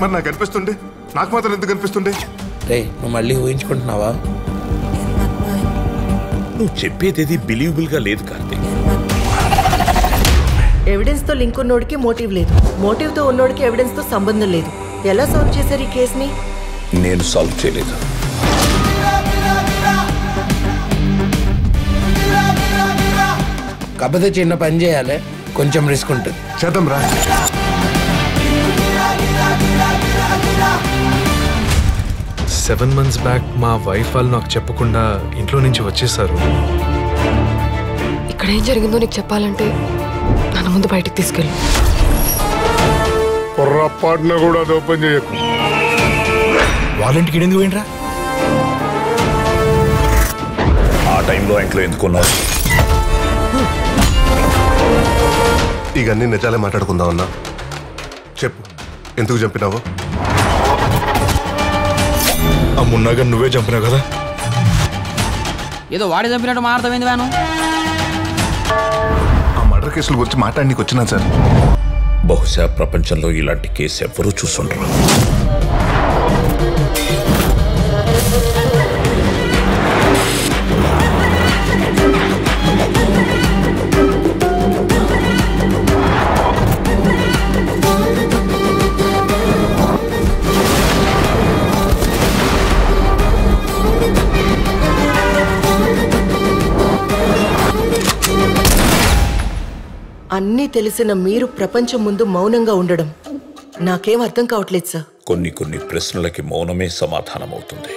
మరి నాకు కనిపిస్తుండే, నాకు మాత్రం ఎందుకు కనిపిస్తుండే? రే నువ్వు మళ్ళీ ఊహించుకుంటున్నావా? నువ్వు చెప్పేది బిలీవబుల్ గా లేదు కార్తీక్. ఎవిడెన్స్ తో లింక్ ఉన్నోడికి మోటివ్ లేదు, మోటివ్ తో ఉన్నోడికి ఎవిడెన్స్ తో సంబంధం లేదు. ఎలా సాల్వ్ చేశారు ఈ కేసుని? నేను సాల్వ్ చేయలేదు. కాకపోతే చిన్న పని చేయాలి, కొంచెం రిస్క్ ఉంటుంది. చేద్దాం రా. సెవెన్ మంత్స్ బ్యాక్ మా వైఫ్ వాళ్ళు నాకు చెప్పకుండా ఇంట్లో నుంచి వచ్చేసారు. ఇక్కడ ఏం జరిగిందో నీకు చెప్పాలంటే నన్ను ముందు బయటికి తీసుకెళ్ళు. పొర్రపాటున కూడా అది ఓపెన్ చేయకు. వాళ్ళింటికి ఎందుకు పోయినరా? ఆ టైంలో ఇంట్లో ఎందుకున్నావు? ఇక అన్ని నిజాలే మాట్లాడుకుందాం అన్నా. చెప్పు, ఎందుకు చంపినావు? ఆ మున్నాగా నువ్వే చంపినావు కదా? ఏదో వాడి చంపినట్టు మాట్లాడతావేంది వేను? ఆ మర్డర్ కేసుల గురించి మాట్లాడడానికి వచ్చినా సార్. బహుశా ప్రపంచంలో ఇలాంటి కేసు ఎవ్వరూ చూస్తుంటారు. అన్నీ తెలిసిన మీరు ప్రపంచం ముందు మౌనంగా ఉండడం నాకేం అర్థం కావట్లేదు సార్. కొన్ని ప్రశ్నలకి మౌనమే సమాధానం అవుతుంది.